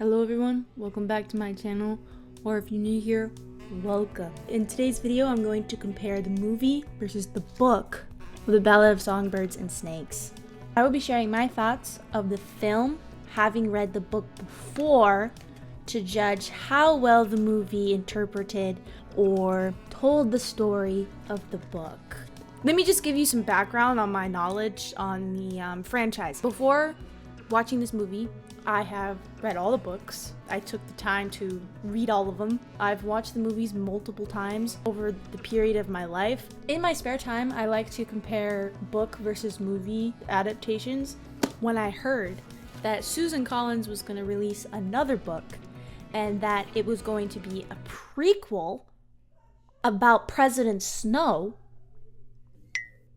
Hello everyone, welcome back to my channel, or if you're new here, welcome. In today's video, I'm going to compare the movie versus the book of the Ballad of Songbirds and Snakes. I will be sharing my thoughts of the film, having read the book before, to judge how well the movie interpreted or told the story of the book. Let me just give you some background on my knowledge on the franchise. Before watching this movie, I have read all the books. I took the time to read all of them. I've watched the movies multiple times over the period of my life. In my spare time, I like to compare book versus movie adaptations. When I heard that Susan Collins was going to release another book and that it was going to be a prequel about President Snow,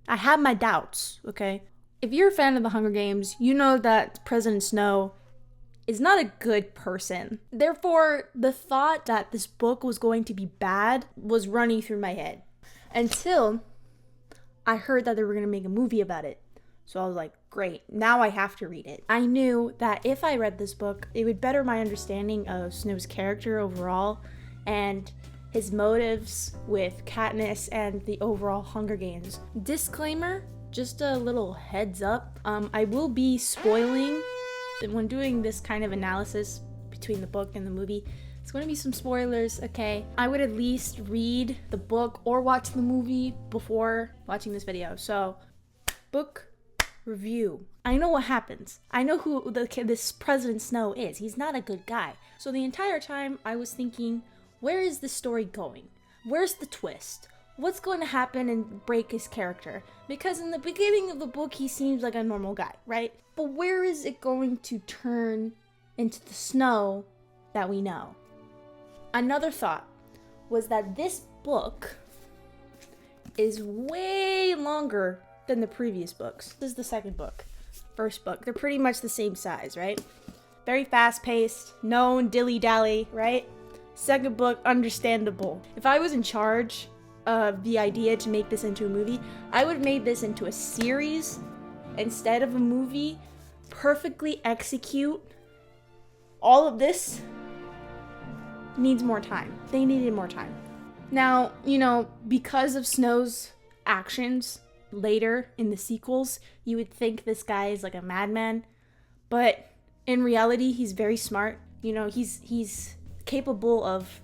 I had my doubts, okay? If you're a fan of the Hunger Games, you know that President Snow is not a good person. Therefore, the thought that this book was going to be bad was running through my head until I heard that they were going to make a movie about it. So I was like, great, now I have to read it. I knew that if I read this book, it would better my understanding of Snow's character overall and his motives with Katniss and the overall Hunger Games. Disclaimer, just a little heads up, I will be spoiling when doing this kind of analysis between the book and the movie. It's going to be some spoilers, okay? I would at least read the book or watch the movie before watching this video. So, book review. I know what happens. I know who this President Snow is. He's not a good guy. So the entire time I was thinking, where is this story going? Where's the twist? What's going to happen and break his character? Because in the beginning of the book, he seems like a normal guy, right? But where is it going to turn into the Snow that we know? Another thought was that this book is way longer than the previous books. This is the second book. First book. They're pretty much the same size, right? Very fast-paced, no dilly-dally, right? Second book, understandable. If I was in charge of the idea to make this into a movie, I would have made this into a series instead of a movie. Perfectly execute all of this needs more time. They needed more time. Now, because of Snow's actions later in the sequels, you would think this guy is like a madman, but in reality, he's very smart. He's capable of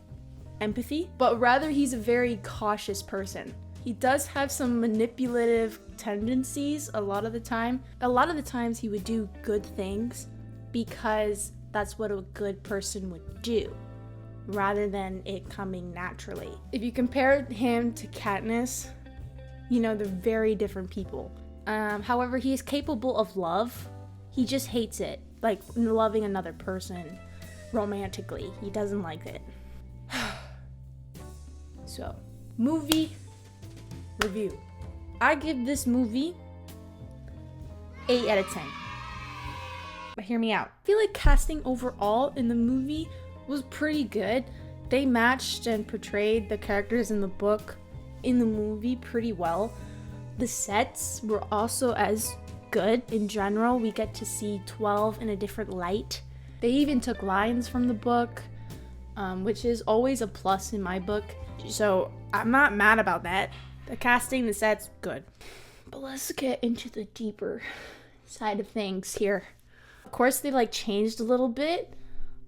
empathy, but rather he's a very cautious person. He does have some manipulative tendencies a lot of the time. A lot of the times he would do good things because that's what a good person would do, rather than it coming naturally. If you compare him to Katniss, they're very different people. However, he is capable of love. He just hates it, like loving another person romantically. He doesn't like it. So, movie review. I give this movie 8 out of 10. But hear me out. I feel like casting overall in the movie was pretty good. They matched and portrayed the characters in the book in the movie pretty well. The sets were also as good in general. We get to see 12 in a different light. They even took lines from the book, which is always a plus in my book. So I'm not mad about that. The casting, the sets, good. But let's get into the deeper side of things here. Of course, they changed a little bit,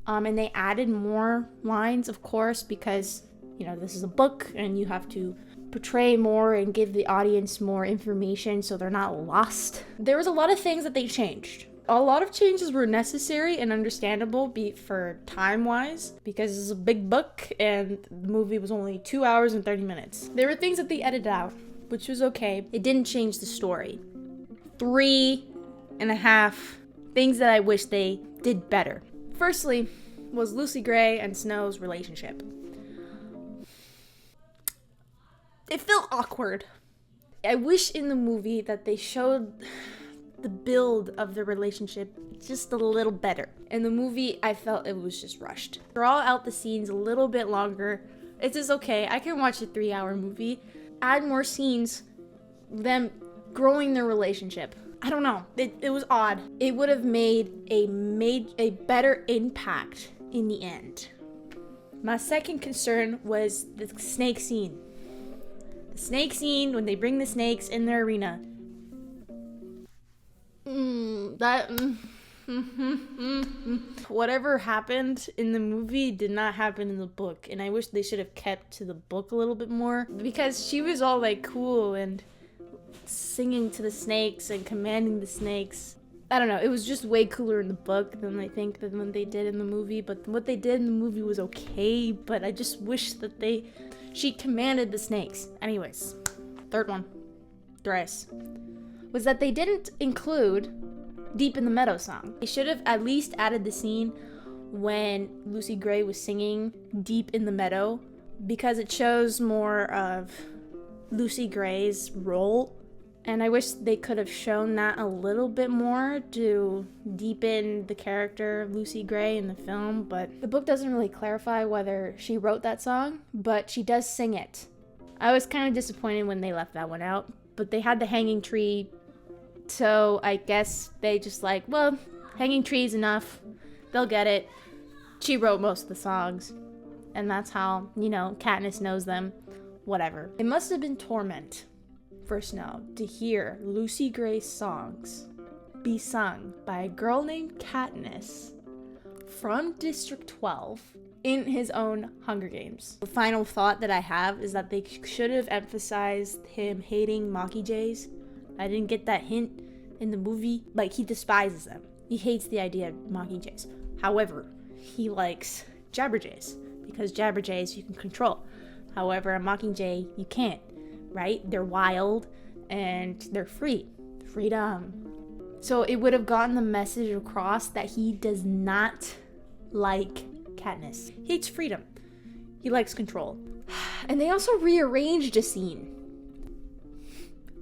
and they added more lines, of course, because this is a book and you have to portray more and give the audience more information so they're not lost. There was a lot of things that they changed. A lot of changes were necessary and understandable for time-wise, because it's a big book and the movie was only 2 hours and 30 minutes. There were things that they edited out, which was okay. It didn't change the story. 3.5 things that I wish they did better. Firstly, was Lucy Gray and Snow's relationship. It felt awkward. I wish in the movie that they showed the build of the relationship just a little better. In the movie, I felt it was just rushed. Draw out the scenes a little bit longer. It's just okay. I can watch a 3-hour movie. Add more scenes, them growing their relationship. I don't know. It was odd. It would have made a better impact in the end. My second concern was the snake scene. The snake scene when they bring the snakes in their arena. Whatever happened in the movie did not happen in the book, and I wish they should have kept to the book a little bit more, because she was all like cool and singing to the snakes and commanding the snakes. I don't know, it was just way cooler in the book than I think than what they did in the movie, but what they did in the movie was okay, but I just wish that she commanded the snakes. Anyways, third one, thrice, was that they didn't include Deep in the Meadow song. They should have at least added the scene when Lucy Gray was singing Deep in the Meadow, because it shows more of Lucy Gray's role, and I wish they could have shown that a little bit more to deepen the character of Lucy Gray in the film, but the book doesn't really clarify whether she wrote that song, but she does sing it. I was kind of disappointed when they left that one out, but they had the hanging tree, so I guess they just like, well, hanging tree is enough, they'll get it. She wrote most of the songs, and that's how, Katniss knows them. Whatever. It must have been torment for Snow to hear Lucy Gray's songs be sung by a girl named Katniss from District 12 in his own Hunger Games. The final thought that I have is that they should have emphasized him hating Mockingjays. I didn't get that hint in the movie. Like, he despises them. He hates the idea of Mockingjays. However, he likes Jabberjays, because Jabberjays you can control. However, a Mockingjay, you can't, right? They're wild and they're free. Freedom. So it would have gotten the message across that he does not like Katniss. He hates freedom. He likes control. And they also rearranged a scene.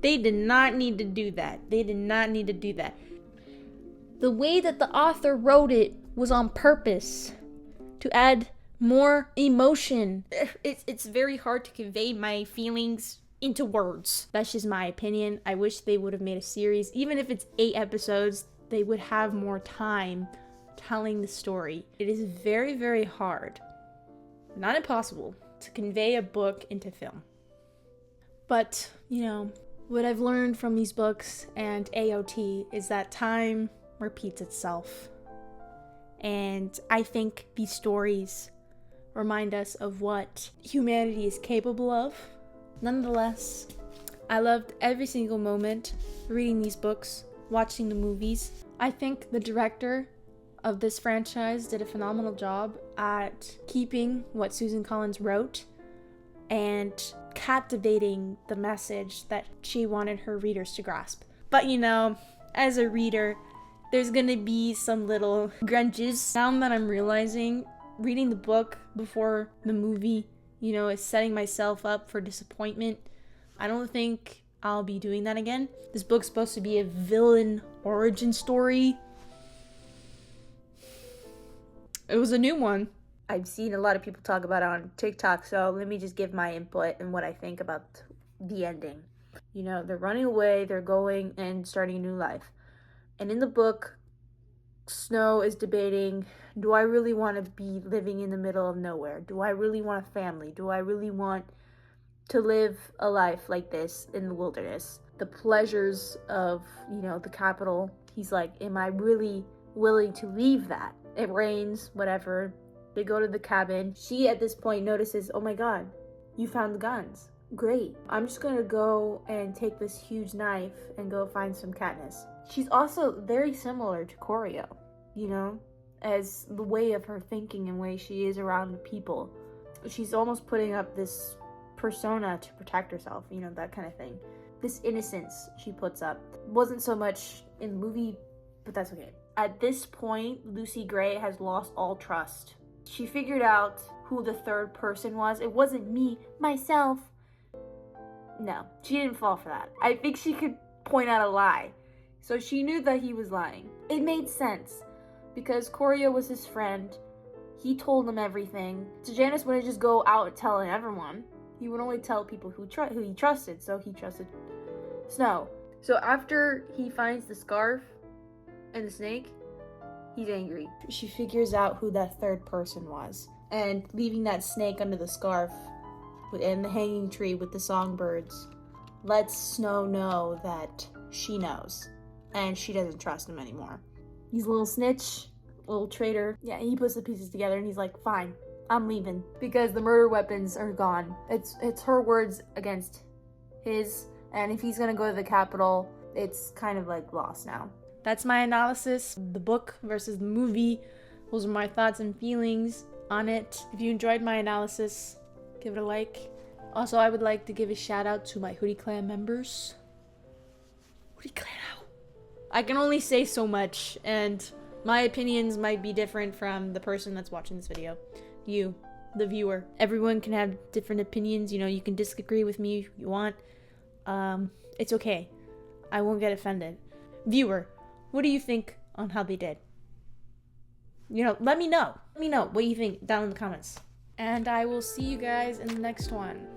They did not need to do that. They did not need to do that. The way that the author wrote it was on purpose to add more emotion. It's very hard to convey my feelings into words. That's just my opinion. I wish they would have made a series. Even if it's 8 episodes, they would have more time telling the story. It is very, very hard, not impossible, to convey a book into film. But, what I've learned from these books and AOT is that time repeats itself. And I think these stories remind us of what humanity is capable of. Nonetheless, I loved every single moment reading these books, watching the movies. I think the director of this franchise did a phenomenal job at keeping what Susan Collins wrote and captivating the message that she wanted her readers to grasp. But as a reader, there's gonna be some little grunges. Now that I'm realizing reading the book before the movie, is setting myself up for disappointment. I don't think I'll be doing that again. This book's supposed to be a villain origin story. It was a new one. I've seen a lot of people talk about it on TikTok, so let me just give my input and what I think about the ending. They're running away, they're going and starting a new life. And in the book, Snow is debating, do I really want to be living in the middle of nowhere? Do I really want a family? Do I really want to live a life like this in the wilderness? The pleasures of, the capital. He's like, am I really willing to leave that? It rains, whatever. They go to the cabin. She, at this point, notices, oh my God, you found the guns. Great. I'm just going to go and take this huge knife and go find some Katniss. She's also very similar to Choreo, as the way of her thinking and way she is around the people. She's almost putting up this persona to protect herself, that kind of thing. This innocence she puts up wasn't so much in the movie, but that's okay. At this point, Lucy Gray has lost all trust. She figured out who the third person was. It wasn't me, myself. No, she didn't fall for that. I think she could point out a lie. So she knew that he was lying. It made sense because Choreo was his friend. He told him everything. So Janice wouldn't just go out telling everyone. He would only tell people who he trusted, so he trusted Snow. So after he finds the scarf and the snake, he's angry. She figures out who that third person was. And leaving that snake under the scarf and the hanging tree with the songbirds lets Snow know that she knows. And she doesn't trust him anymore. He's a little snitch, a little traitor. Yeah, he puts the pieces together and he's like, fine, I'm leaving. Because the murder weapons are gone. It's her words against his. And if he's gonna go to the Capitol, it's kind of like lost now. That's my analysis. The book versus the movie. Those are my thoughts and feelings on it. If you enjoyed my analysis, give it a like. Also, I would like to give a shout out to my Hoodie Clan members. Hoodie Clan out. I can only say so much, and my opinions might be different from the person that's watching this video. You, the viewer. Everyone can have different opinions. You know, you can disagree with me if you want. It's okay. I won't get offended. Viewer, what do you think on how they did? You know, let me know. Let me know what you think down in the comments. And I will see you guys in the next one.